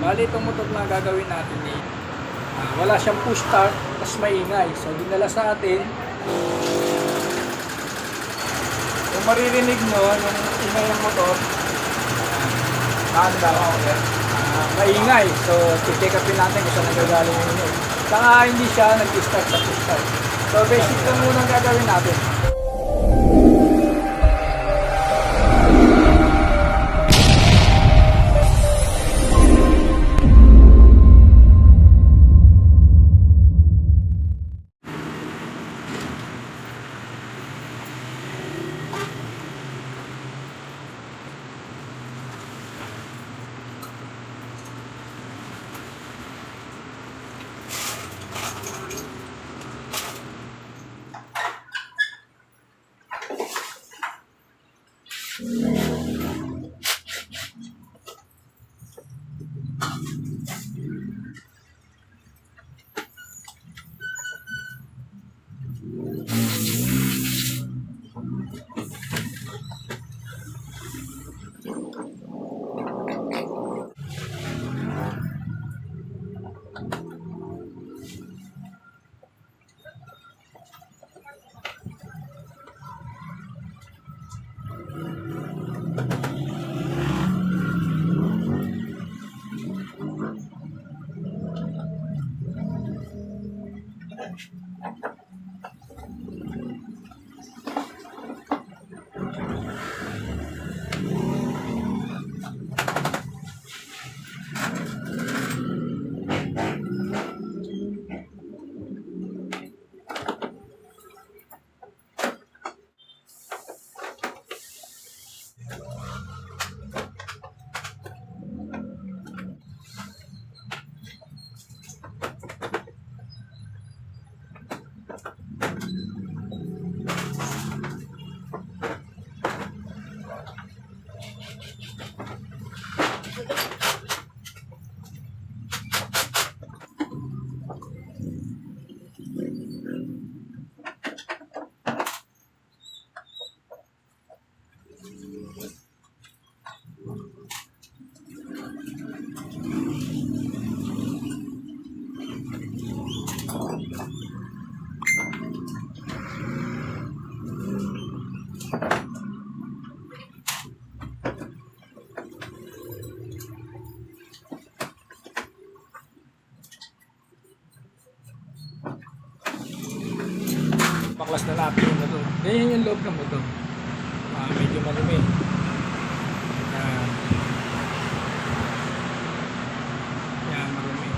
Bali, itong motor na gagawin natin wala siyang push start, mas maingay. So, dinala sa atin. Kung maririnig nyo, yung ingay ng motor, maingay. So, check upin natin kung saan nagagaling yung ingay. Saka hindi siya nag-start sa push start. So, basic lang muna gagawin natin. Baklas na natin yung motor. Ganyan yung loob ng motor. Medyo malumi. Yan, marumi.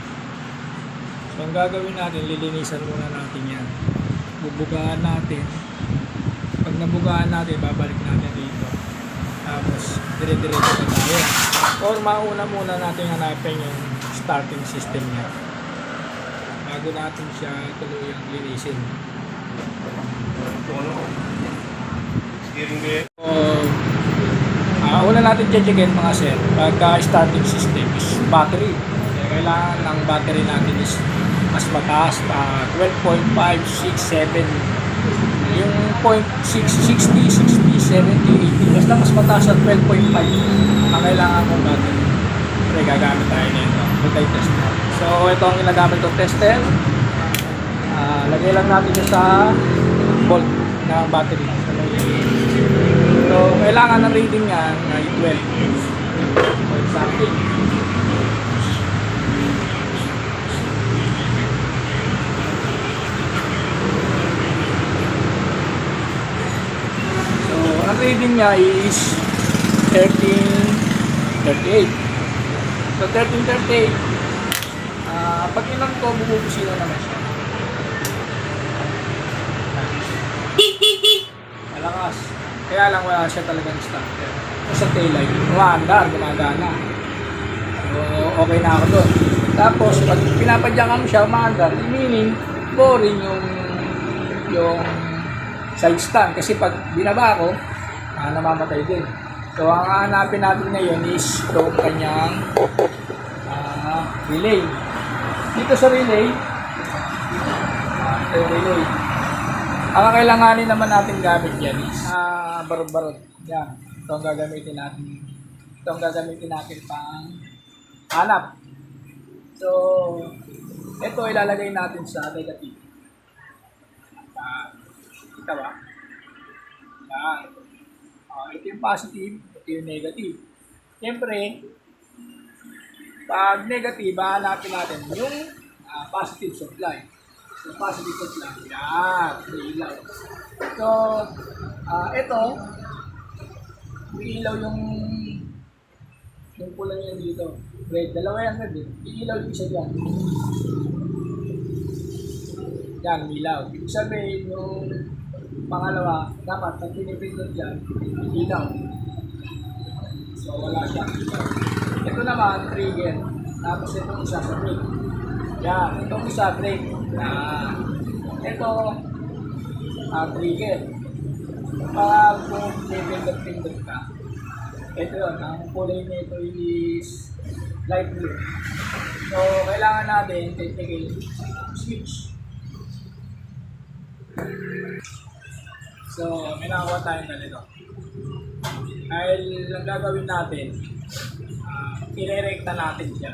So, ang gagawin natin, lilinisan muna natin yan. Bubugaan natin. Pag nabugaan natin, babalik natin dito. Tapos, dire-diretso na tayo. Or mauna muna natin hanapin yung starting system niya. Bago natin siya tuluyang linisin. Una natin checkin mga sir, pagka starting system is battery. Kaya kailangan ng battery natin is mas mataas, 12.5, 6, 7, yung 0.6, 60, 60, 70, 80, basta mas mataas at 12.5 ang kailangan ng battery. Pero gagamit tayo nito, multi-tester. So ito ang ginagamit ng tester. Lagay lang natin sa volt ng battery. So, kailangan ng reading niya ay 12 point something. So, ang reading niya is 1338. So, 1338. Pag ilang ko, bubusina naman siya. Malakas. Kaya lang wala siya talagang starter. Sa taillight, umaandar, gumagana. So, okay na ako doon. Tapos, pag pinapadyakan mo siya, umaandar, meaning, boring yung side stand. Kasi pag binaba ko, namamatay din. So, ang hanapin natin ngayon is itong kanyang relay. Dito sa relay, ito yung relay. Ang kailanganin naman natin gamit yan is barod-barod. Yan. Ito ang gagamitin natin. Ito ang gagamitin natin pang hanap. So, ito ilalagay natin sa negative. Kita ba? Yan. Ito yung positive, ito yung negative. Siyempre, pag negative, hahanapin natin yung positive supply. Yung positive supply. Yan, may ilaw. So, ito, may ilaw yung pula niya dito. Red, dalawa yan red eh. Iilaw yung isa dyan. Yan, ilaw. Ibig sabihin, yung pangalawa, dapat pag pinipindot dyan, ilaw. So, wala siya. Ito naman, trigger. Tapos itong isa sa brake. Yan, itong isa brake. Yan. Ito, trigger. Pag kung pinipindot ka, ito yun, ang kulay nito is light blue. So, kailangan natin technically switch. So, may nakakuha tayong ganito. Dahil ang gagawin natin, i-rekta natin siya.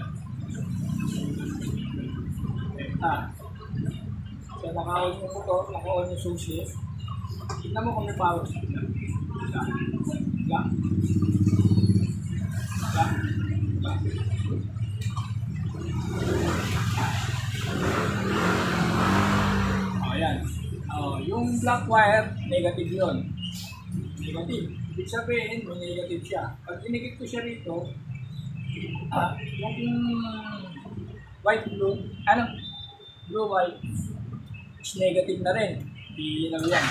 So, naka-on yung motor, naka-on yung susi. Tignan mo kung may power. Ayan. Yung black wire, negative yun. Negative. Ibig sabihin, may negative siya. Pag inikit ko siya rito, yung white-blue, blue-white, is negative na rin. Ilaw yan.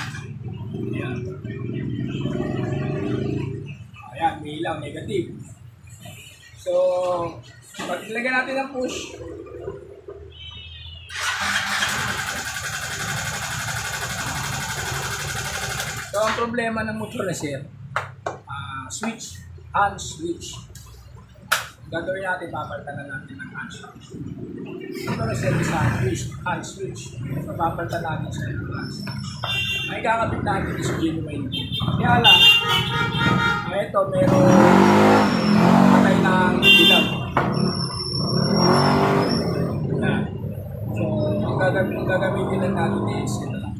Ayan. Ayan, may ilaw, negative. So, pag ilagay natin ang push, so ang problema ng motor na sir, switch, hand switch. Gagawin natin, papalitan na natin ng hand switch. Ito na sir, isa hand switch. So, papalitan natin sa hand switch. Ay kakabit natin is genuine. Kaya lang, ito meron patay ng ilaw. So, ang gagamitin lang natin is ito lang.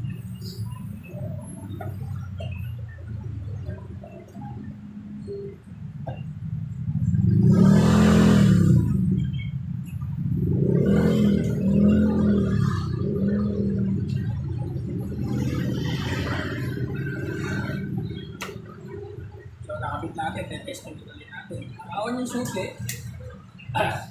So, nakabit natin, testing ulit natin. On yung susi. Ayan.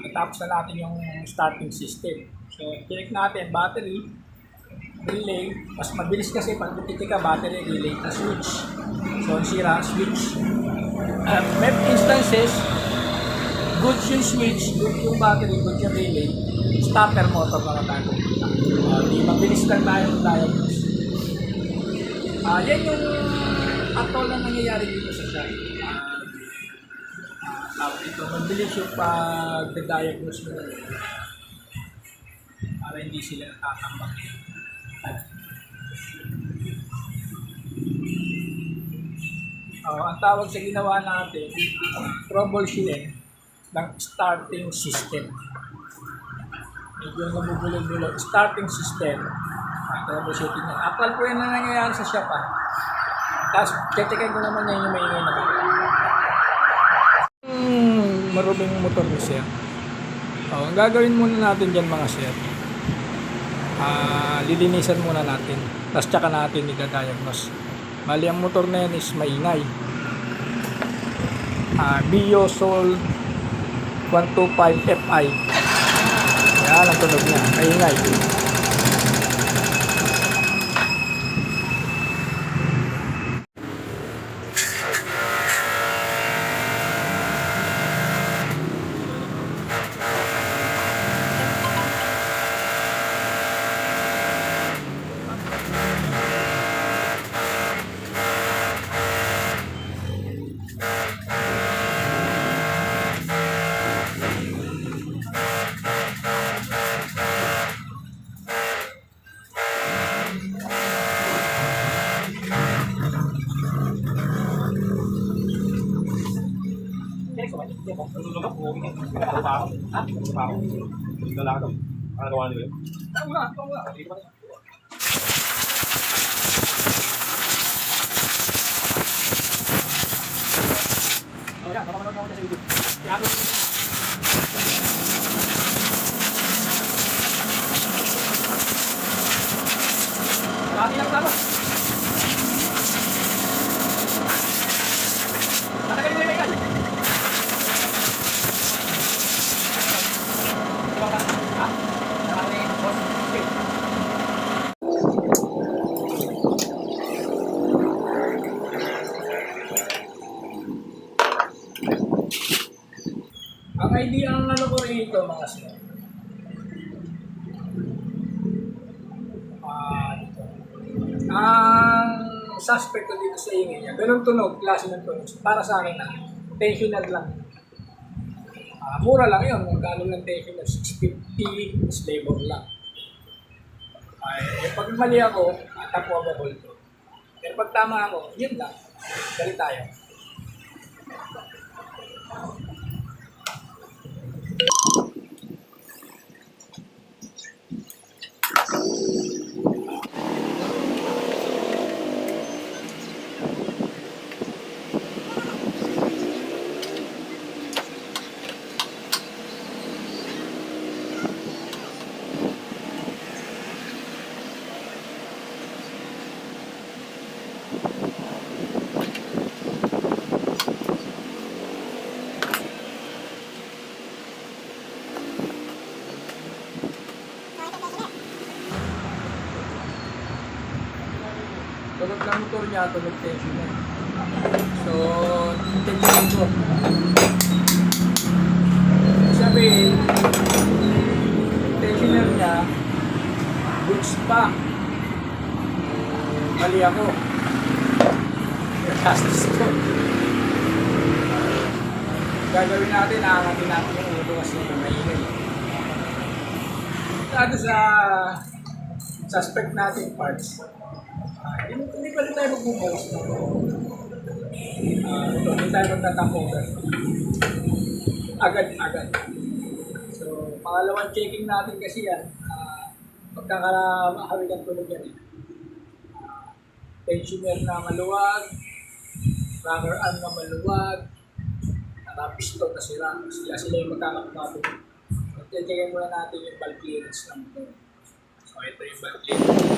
Natapos na natin yung starting system. So, check natin battery, relay. Mas mabilis kasi pag titika battery, relay na switch. So, sira switch. May instances, good yung switch, good yung battery, good yung relay. Starter motor para tayo. Di mabilis lang tayo diagnose. Yan yung actual na nangyayari dito sa site. Ito, mabilis yung pag-diagnose mo para hindi sila natatambak. Ang tawag sa ginawa natin, troubleshooting ng starting system. Medyo nabubulog-bulog. Starting system. Troubleshooting na. Actual po yan na nangyayari sa shop. Tapos, titikin ko naman yan yung maingay na ba. Maruming motor ni sir. Ang gagawin muna natin dyan mga sir, lilinisan muna natin. Tapos tsaka natin i-diagnose. Bali, ang motor na yan is maingay. Biosol 125 Fi. Yan ang tunog niya. Maingay. Ang idea ang ano ko rito mga sir. Ito. Ang suspect ko dito sa ingay niya, ganun tunog, klase ng tunog. Para sa akin na, tensioner lang. Mura lang yun, kung gano'n lang tensioner, 650 is labor lang. Pag mali ako, tapo ako to. Pero pag tama ako, yun lang. Dali tayo. Tunog ng motor niya, tunog tensioner. So, tensioner ko. Sabihin, tensioner niya, goods pa. Mali ako. Gastos ko. Gagawin natin, aangatin natin yung ulo kasi maingay. Lalo sa suspect natin parts. Hindi pa rin tayo magbubukas. Hindi tayo magtatampogan. Agad-agad. So, pangalawang checking natin kasi yan. Pagkakahawig ang tulog yan. Tensioner na maluwag, rocker arm na maluwag, nakapiston na sila yung magkakapatid. So, checkin muna natin yung valve clearance ng motor. So, ito yung valve clearance.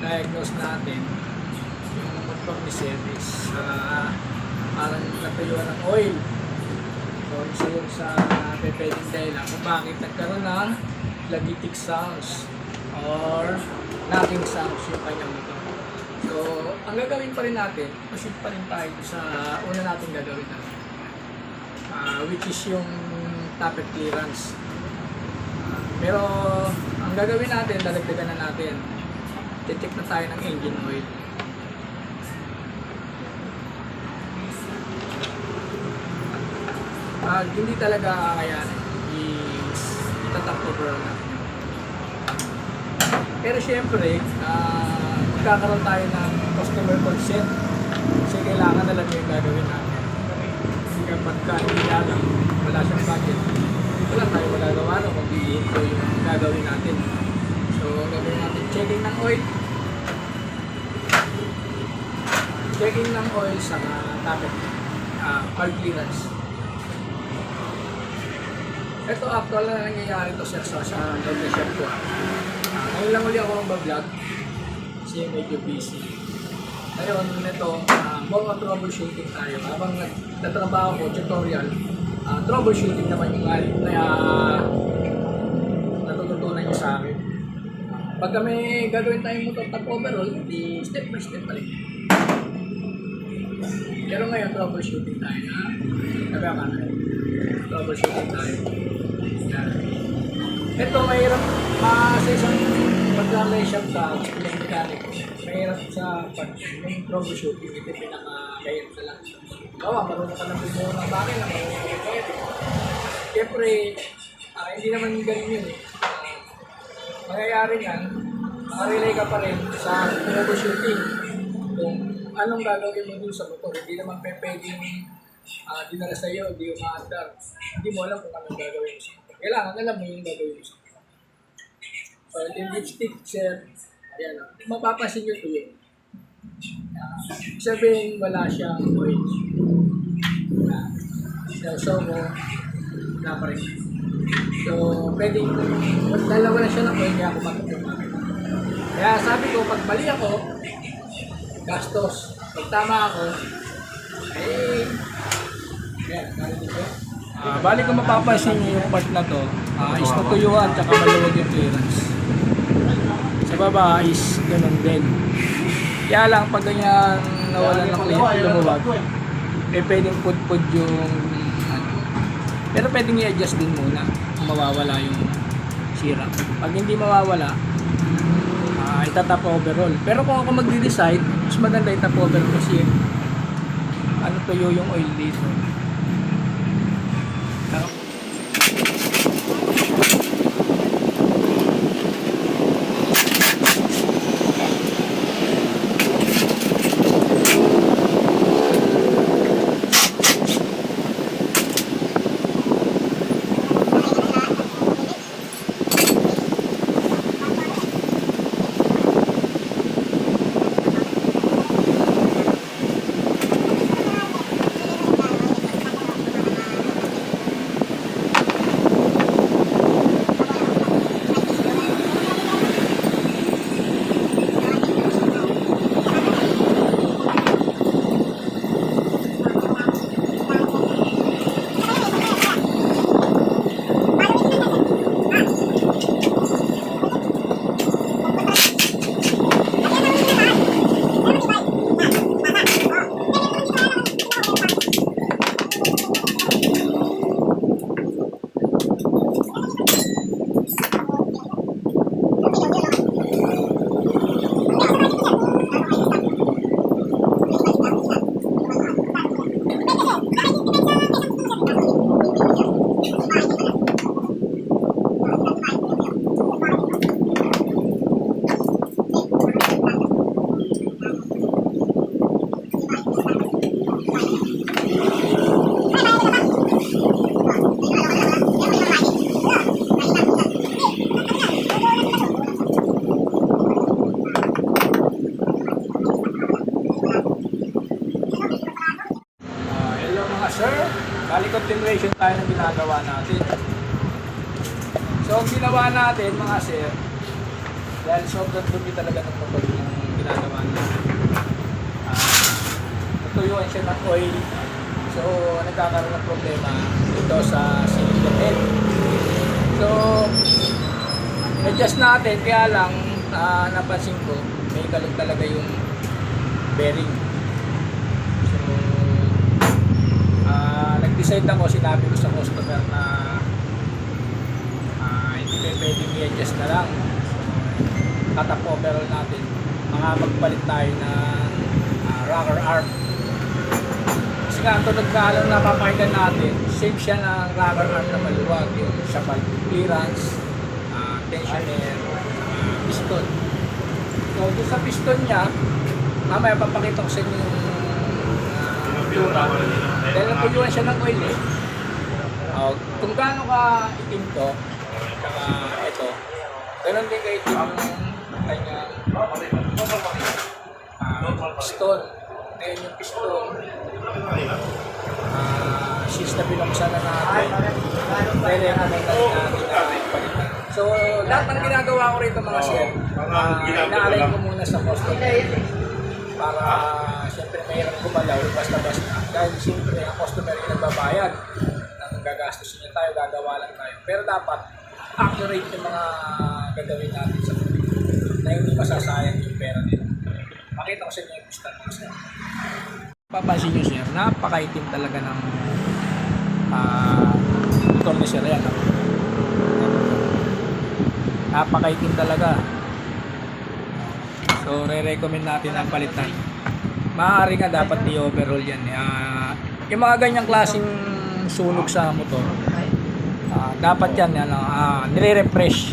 Diagnose natin yung motor ni service parang natayuan ng oil. So isa yun sa pwedeng dahilan kung bakit nagkaroon ng lagitic sounds or knocking sounds yung kanyang motor. So ang gagawin pa rin natin, proceed pa rin tayo sa una natin gagawin natin, which is yung tappet clearance. Pero ang gagawin natin, dadagdagan na natin. Check na tayo ng engine oil. Hindi talaga kakayanin. Itatap overall natin. Pero syempre, magkakaroon tayo ng customer consent kailangan alam mo yung gagawin natin. Kapag hindi alam, wala siyang budget, wala tayo magagawa no, kung ito yung gagawin natin. So, gagawin natin checking ng oil. Checking ng oil sa tapet. Oil clearance. Ito actual na nangyayari to sir sa double shop ko. Ngayon lang uli ako mag-vlog kasi medyo busy. Ngayon nito, more troubleshooting tayo. Habang nagtatrabaho ko, tutorial, troubleshooting naman yung natututunan nyo sa akin. Pag kami gagawin tayong motor top overall, di step by step pa rin. Pero ngayon, troubleshooting tayo na. Sabi ako na, troubleshooting tayo. Ito, mahirap sa isang pagka-may shop ka, yung mechanic, mahirap sa yung troubleshooting, ito pinaka-mahirap sa lahat. Marunong ka lang bumuo ng makina, marunong ka lang pwede. Siyempre, hindi naman ganun yun eh. Mangyayari yan, makarelay ka pa rin sa troubleshooting. Kung anong gagawin mo dun sa motor, hindi naman pwedeng dinala sa'yo, hindi yung maandar. Hindi mo alam kung anong gagawin mo sa motor. Kailangan alam mo yung gagawin mo sa motor. So, yung lipstick, sir, ayan, mapapansin nyo ito yun. Sabihin, wala siyang oil. So, wala pa rin. So, pwedeng, dalawa na siya ng oil, kaya ako matutulungan. Kaya sabi ko, pag mali ako, gastos. Pag tama ako, bali kung mapapansin nyo yung part na to, is natuyuan at maluwag yung clearance. Sa baba is ganun din. Kaya lang pag ganyan nawalan ng clearance, lumuwag, pwedeng pud-pud yung pero pwedeng i-adjust din muna kung mawawala yung sira. Pag hindi mawawala, itatap overall. Pero kung ako magde-decide, mas maganda itap overall kasi tuyo yung oil dito. Bali continuation tayo ng ginagawa natin. So ang ginawa natin mga sir, dahil sobrang dumi talaga ng motor yung ginagawa natin. Natuyuan siya ng oil. So nagkakaroon ng problema dito sa cylinder head. So adjust natin, kaya lang napansin ko may kalog talaga yung bearing. Nag-decide ako, sinabi ko sa customer na hindi pwedeng i-adjust na lang. Cut-up overall natin. Magpalit tayo ng rocker arm. Kasi nga, ito nagkaalam na papakinggan natin, same siya ng rocker arm na maluwag. Yung sa valve clearance, tensioner, piston. So, doon sa piston niya, mamaya papakita ko sa inyo yung tura. Dahil natuyuan siya ng oil eh. Kung gaano ka itim to, saka ito, ganun din kaitim yung kanyang piston. Ngayon yung piston, since na binuksan na natin, re-recommend natin palitan. So, lahat ng ginagawa ko rito mga sir, inaalay ko muna sa customer para siyempre mahirap gumalaw basta-basta. Dahil siyempre ang customer yung nagbabayad ng gagastos niya tayo, gagawa lang tayo. Pero dapat accurate yung mga gagawin natin sa na hindi masasayang yung pera nila. Makita ko sa inyo yung piston mga sir. Papansin nyo sir, napakaitim talaga ng motor ni sir yan. Napakaitim talaga. So, re-recommend natin ang palitan. Maaari nga dapat i-overhaul yan. Yung mga ganyang klaseng sunog sa motor, dapat yan, nire-refresh.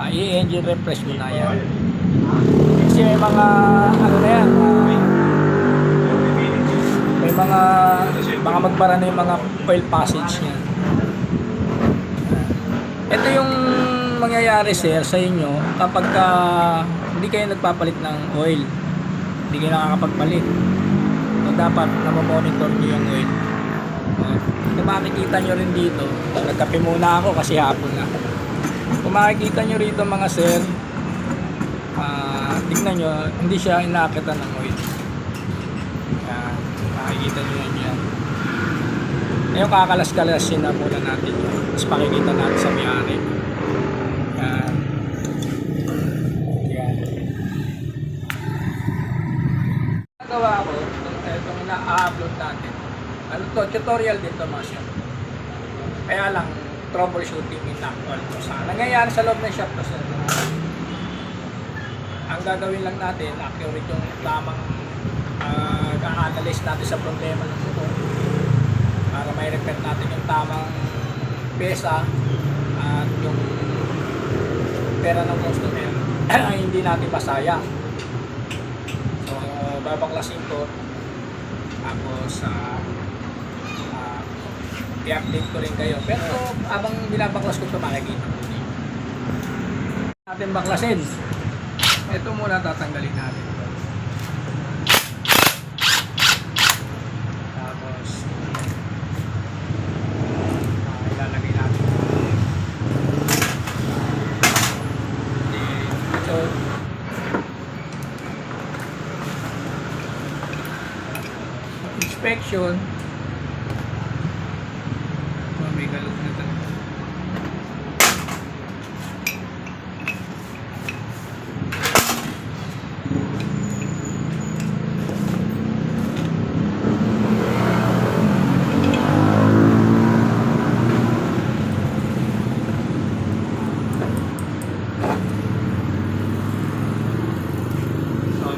I-engine refresh mo na yan. Kasi may mga, ano na yan, may mga magbara na yung mga oil passage niya. Ito yung mangyayari sir sa inyo kapag hindi kayo nagpapalit ng oil, hindi kayo nakakapagpalit. So, dapat namomonitor nyo yung oil. Kung makikita nyo rin dito, nagkape muna ako kasi hapon na. Kung makikita nyo rito mga sir, tingnan nyo, hindi siya inaakitan ng oil. Makikita nyo yan. Ngayon kakalas-kalasin na muna natin yun. Tapos pakikita natin sa may-ari. Yan. Yan. Nagawa ko, itong na-upload natin. Ano to? Tutorial din to mga shop. Kaya lang, troubleshooting in actual to. Nangyayari sa loob ng shop to. Ang gagawin lang natin, accurate yung tamang ka-analyze natin sa problema ng motor para may repair natin yung tamang pesa at yung pera ng customer ay hindi natin masayang. So, babaklasin ko tapos i-update ko rin kayo, pero abang binabaklas ko ito makikita ko din natin baklasin. Ito muna tatanggalin natin. Ilalagay natin. So, inspection. May galot na ito.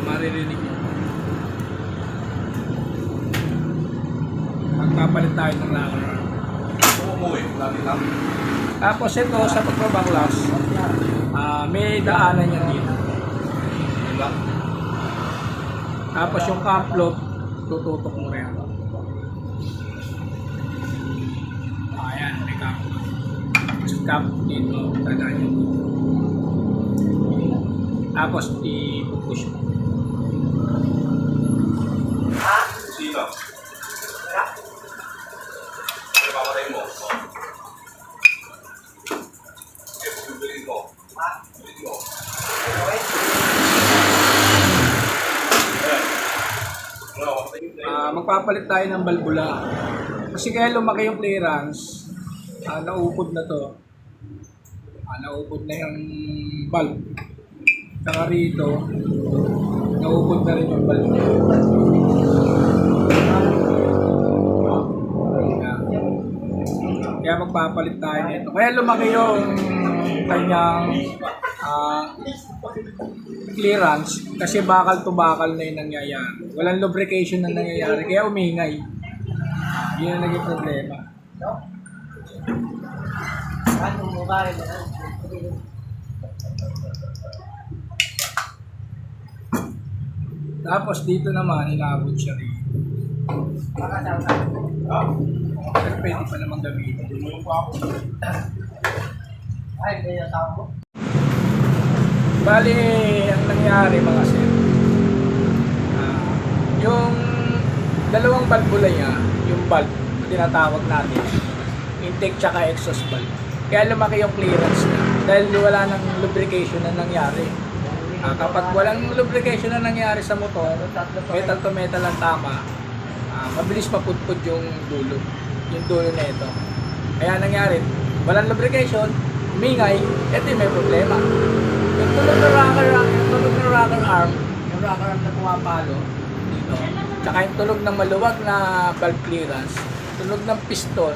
Maririnig nyo. Magpapalit tayo ng rocker. Tapos ito sa pagbabaklas, may daanan yan dito. Tapos yung cap lock, tututok mo rin. Ayan, may cap lock. Tapos cap dito, tandaan nyo. Tapos i-push mo. Sino? Ano papatay mo? Okay, pagbibilin mo. Bilin mo. Magpapalit tayo ng balbula. Kasi kaya lumaki yung clearance, naupod na to. Naupod na yung valve. Saka rito, naupod na rin yung valve. Kaya magpapalit tayo nito. Kaya lumaki yung kanyang clearance kasi bakal to bakal na yung nangyayari. Walang lubrication na nangyayari kaya umingay. Yun ang naging problema. Tapos dito naman inaabot siya rin. Pero pwede pa naman gamitin. Ay, kaya tao mo. Bali, ang nangyari mga sir, yung dalawang valvula niya, yung valve na tinatawag natin, intake tsaka exhaust valve, kaya lumaki yung clearance niya dahil wala nang lubrication na nangyari. Kapag walang lubrication na nangyari sa motor, metal to metal ang tama, mabilis mapudpud yung dulo na ito. Kaya nangyari, walang lubrication, umingay, ito yung may problema. Yung tulog na rocker arm, yung rocker arm na pumapalo dito, tsaka yung tunog ng maluwag na valve clearance, tunog ng piston,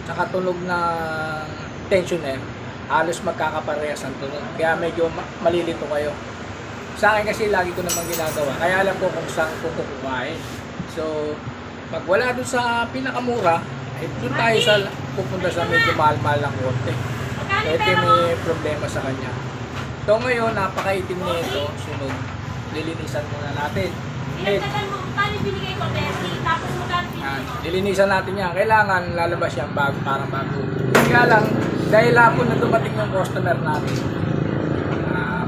tsaka tunog ng tensioner, halos magkakaparehas ang tunog. Kaya medyo malilito kayo. Sa akin kasi lagi ko naman ginagawa, kaya alam ko kung saan ko kukuhain. So, pag wala dun sa pinakamura, eh, dun tayo sa pupunta sa medyo mahal-mahal ng korte. Ito may problema sa kanya. So ngayon, napakaitim nito, sunod, lilinisan muna natin. Lilinisan natin yan. Kailangan lalabas yan bago, parang bago. Kaya lang, dahil hapon na dumating yung customer natin,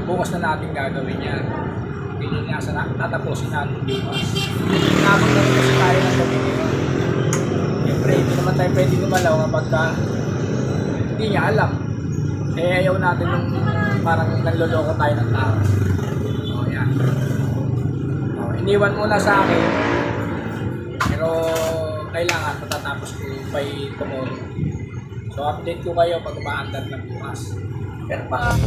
bukas na natin gagawin yan. Lilinisan na, tatapusin natin bukas. Hapon na rin kasi tayo ng gabi ngayon. Siyempre, hindi naman tayo pwede lumalaw kapag hindi niya alam. Eh, ayaw natin nung parang nanloloko tayo ng tao. O, yan. O, iniwan muna sa akin. Pero, kailangan matatapos ko by tomorrow. So, update ko kayo pag umaandar na bukas. Pero pa.